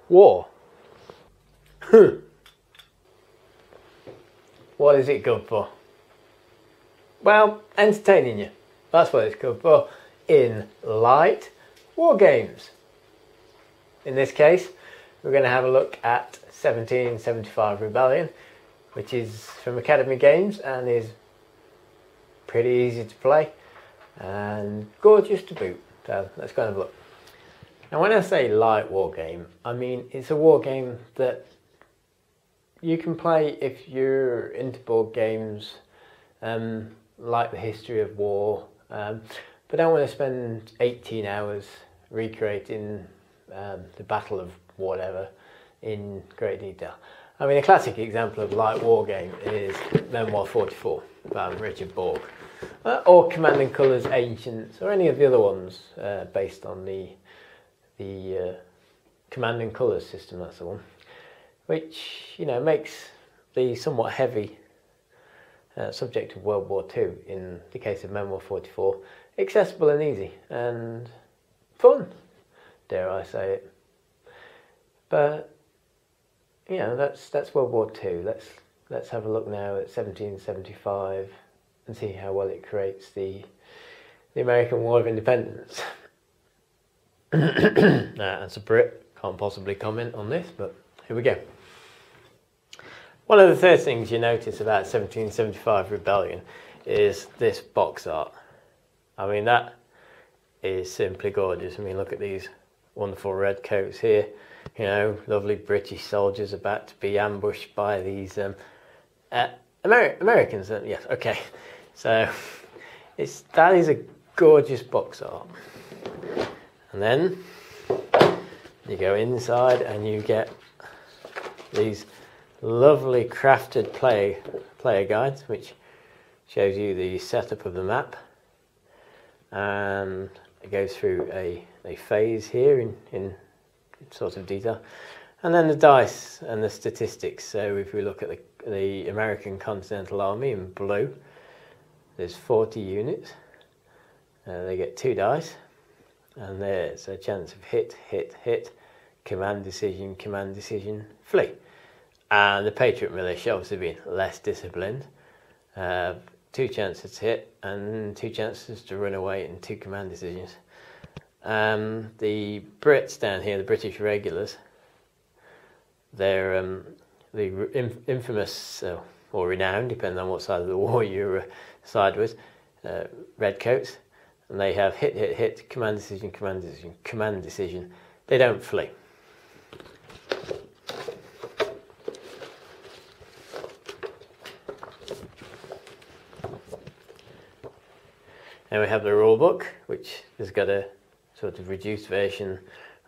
War. What is it good for? Well, entertaining you. That's what it's good for. In light war games. In this case, we're going to have a look at 1775 Rebellion, which is from Academy Games and is pretty easy to play and gorgeous to boot. So let's go and have a look. Now when I say light war game, I mean it's a war game that you can play if you're into board games, like the history of war, but don't want to spend 18 hours recreating the Battle of whatever in great detail. I mean, a classic example of light war game is Memoir 44 by Richard Borg, or Command and Colours Ancients, or any of the other ones based on the Command and Colours system. That's the one, which makes the somewhat heavy subject of World War II, in the case of Memoir 44, accessible and easy and fun, dare I say it. But that's World War II. Let's have a look now at 1775 and see how well it creates the American War of Independence. As a Brit, can't possibly comment on this, but here we go. One of the first things you notice about 1775 Rebellion is this box art. I mean, that is simply gorgeous. I mean, look at these wonderful red coats here. Lovely British soldiers about to be ambushed by these Americans. Yes, okay. So that is a gorgeous box art. And then you go inside and you get these lovely crafted player guides, which shows you the setup of the map, and it goes through a phase here in sort of detail, and then the dice and the statistics. So if we look at the American Continental Army in blue, there's 40 units. They get 2 dice, and there's a chance of hit, command decision, flee. And the Patriot Militia, obviously being less disciplined, 2 chances to hit and 2 chances to run away and 2 command decisions. The Brits down here, the British regulars, they're the infamous or renowned, depending on what side of the war you're side with, redcoats, and they have hit, command decision. They don't flee. And we have the rule book, which has got a sort of reduced version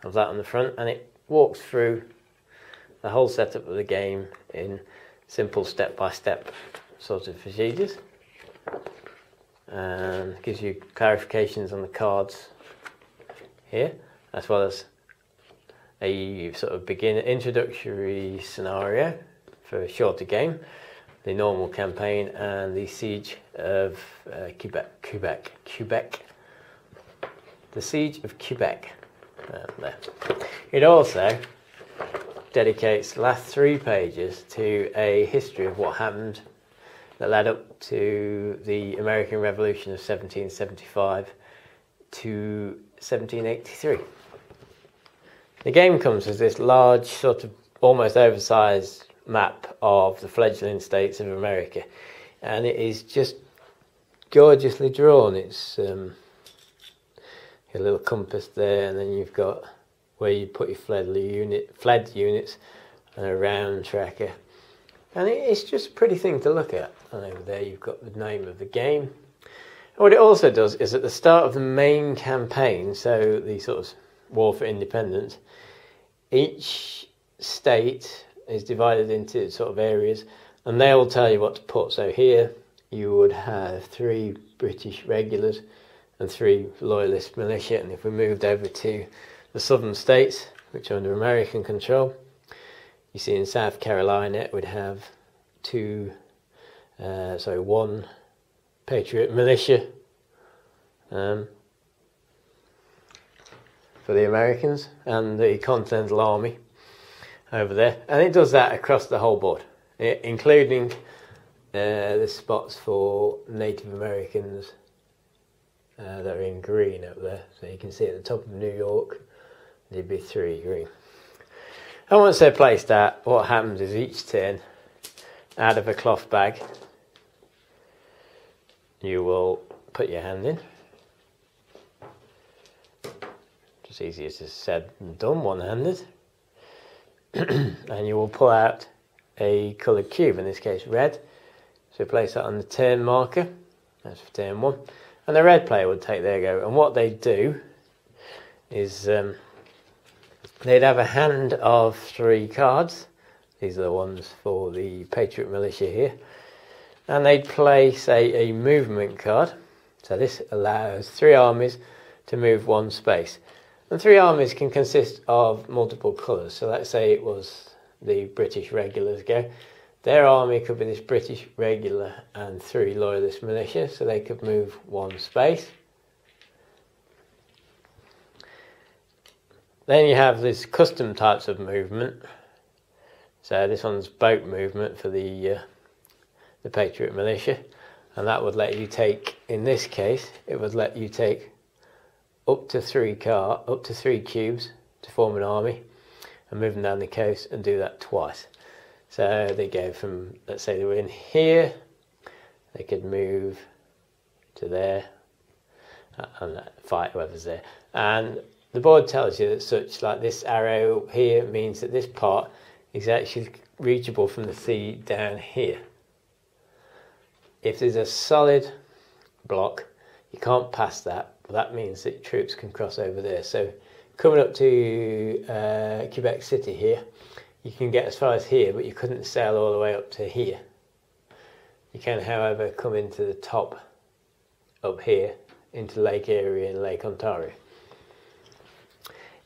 of that on the front, and it walks through the whole setup of the game in simple step-by-step sort of procedures, and gives you clarifications on the cards here, as well as a sort of beginner introductory scenario for a shorter game, the normal campaign, and the Siege of Quebec. The Siege of Quebec. There. It also dedicates the last 3 pages to a history of what happened that led up to the American Revolution of 1775 to 1783. The game comes as this large, sort of almost oversized map of the fledgling states of America, and it is just gorgeously drawn. It's a little compass there, and then you've got where you put your fled units, and a round tracker, and it's just a pretty thing to look at. And over there you've got the name of the game. And what it also does is at the start of the main campaign, so the sort of War for Independence, each state is divided into sort of areas, and they will tell you what to put. So here you would have 3 British regulars and 3 loyalist militia, and if we moved over to the southern states, which are under American control, you see in South Carolina it would have 1 Patriot militia for the Americans, and the Continental Army over there, and it does that across the whole board, including the spots for Native Americans that are in green up there. So you can see at the top of New York there'd be 3 green. And once they're placed out, what happens is each turn, out of a cloth bag, you will put your hand in. Just easier to said than done, one-handed. And you will pull out a coloured cube, in this case red. So place that on the turn marker, that's for turn 1. And the red player would take their go. And what they do is they'd have a hand of 3 cards. These are the ones for the Patriot Militia here. And they'd play, say, a movement card. So this allows 3 armies to move 1 space. And 3 armies can consist of multiple colours. So let's say it was the British regulars go. Their army could be this British regular and 3 loyalist militia, so they could move 1 space. Then you have these custom types of movement. So this one's boat movement for the Patriot Militia, and that would let you take, in this case, it would let you take up to 3 cubes to form an army and move them down the coast and do that twice. So they go from, let's say they were in here, they could move to there and fight whoever's there. And the board tells you that such, like this arrow here, means that this part is actually reachable from the sea down here. If there's a solid block, you can't pass that. That means that troops can cross over there. So coming up to Quebec City here, you can get as far as here, but you couldn't sail all the way up to here. You can, however, come into the top up here, into Lake Erie and Lake Ontario.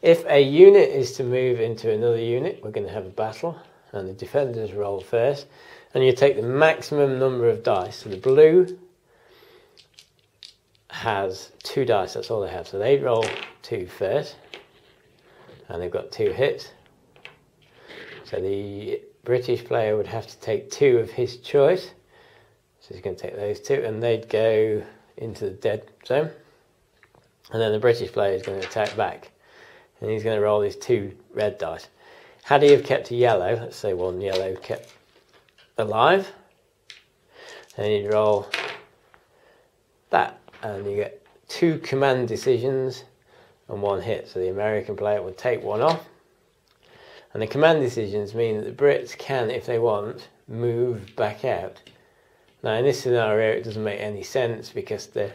If a unit is to move into another unit, we're going to have a battle, and the defenders roll first, and you take the maximum number of dice. So the blue has 2 dice, that's all they have. So they roll 2 first, and they've got 2 hits. So the British player would have to take 2 of his choice. So he's going to take those 2, and they'd go into the dead zone. And then the British player is going to attack back, and he's going to roll his 2 red dice. Had he have kept a yellow, let's say 1 yellow kept alive, and he'd roll that, and you get 2 command decisions and 1 hit. So the American player would take 1 off, and the command decisions mean that the Brits can, if they want, move back out. Now in this scenario it doesn't make any sense because they're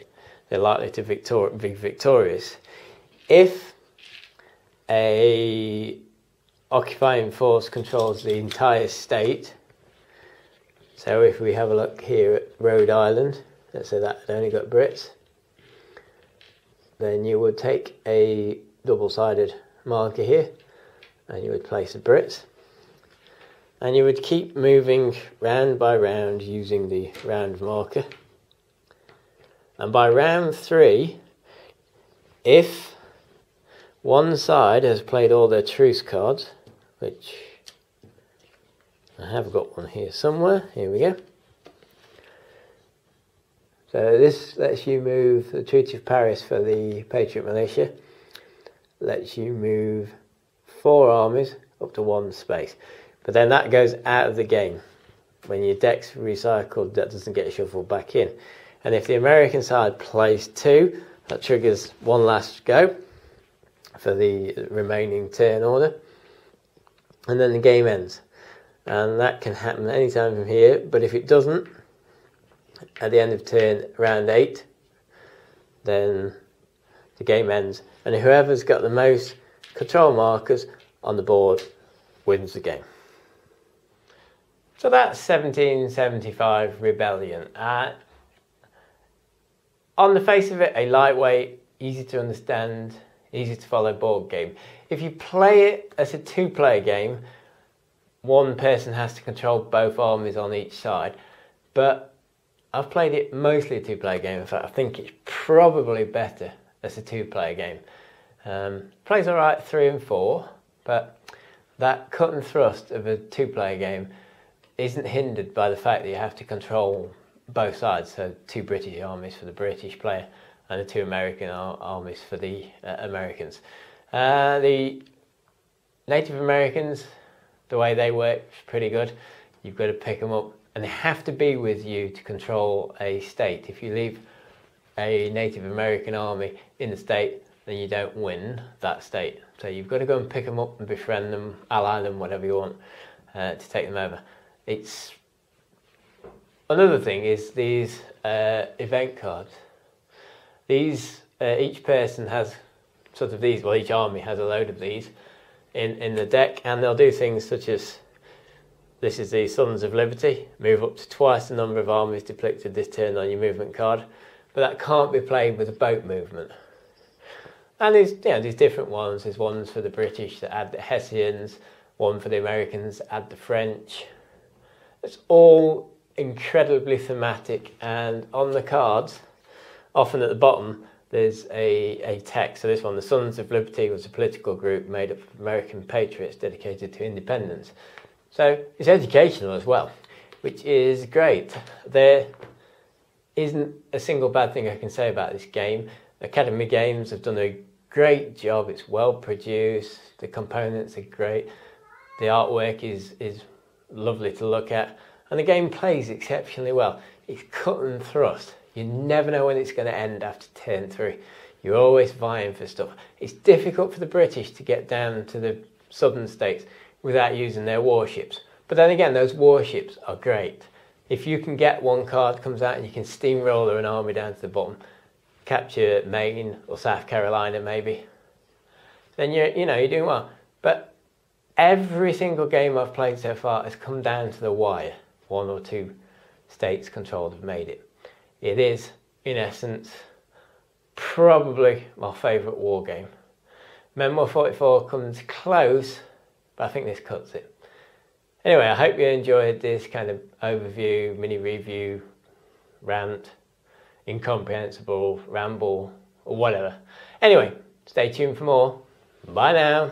likely to be victorious. If a occupying force controls the entire state, so if we have a look here at Rhode Island, let's say that had only got Brits, then you would take a double-sided marker here, and you would place the Brits, and you would keep moving round by round using the round marker. And by round 3, if one side has played all their truce cards, which I have got one here somewhere, here we go. So this lets you move the Treaty of Paris for the Patriot Militia, lets you move 4 armies up to 1 space. But then that goes out of the game. When your deck's recycled, that doesn't get shuffled back in. And if the American side plays 2, that triggers 1 last go for the remaining turn order. And then the game ends. And that can happen anytime from here, but if it doesn't, at the end of turn round 8, then the game ends. And whoever's got the most control markers on the board wins the game. So that's 1775 Rebellion. On the face of it, a lightweight, easy to understand, easy to follow board game. If you play it as a 2-player game, one person has to control both armies on each side. But I've played it mostly a 2-player game. In fact, I think it's probably better as a 2-player game. Plays alright 3 and 4, but that cut and thrust of a two-player game isn't hindered by the fact that you have to control both sides. So 2 British armies for the British player and the 2 American armies for the Americans. The Native Americans, the way they work is pretty good. You've got to pick them up, and they have to be with you to control a state. If you leave a Native American army in the state, then you don't win that state. So you've got to go and pick them up and befriend them, ally them, whatever you want, to take them over. It's another thing is these event cards. These each person has sort of these. Well, each army has a load of these in the deck, and they'll do things such as, this is the Sons of Liberty. Move up to twice the number of armies depicted this turn on your movement card, but that can't be played with a boat movement. And there's different ones. There's ones for the British that add the Hessians, one for the Americans that add the French. It's all incredibly thematic, and on the cards, often at the bottom, there's a text. So this one, the Sons of Liberty, was a political group made up of American patriots dedicated to independence. So it's educational as well, which is great. There isn't a single bad thing I can say about this game. Academy Games have done a great job. It's well produced. The components are great. The artwork is lovely to look at, and the game plays exceptionally well. It's cut and thrust. You never know when it's going to end after turn 3. You're always vying for stuff. It's difficult for the British to get down to the southern states without using their warships. But then again, those warships are great. If you can get one card comes out and you can steamroller an army down to the bottom, capture Maine or South Carolina maybe, then you're doing well. But every single game I've played so far has come down to the wire. 1 or 2 states controlled have made it. It is, in essence, probably my favourite war game. Memoir 44 comes close, but I think this cuts it. Anyway, I hope you enjoyed this kind of overview, mini review, rant, incomprehensible, ramble, or whatever. Anyway, stay tuned for more. Bye now.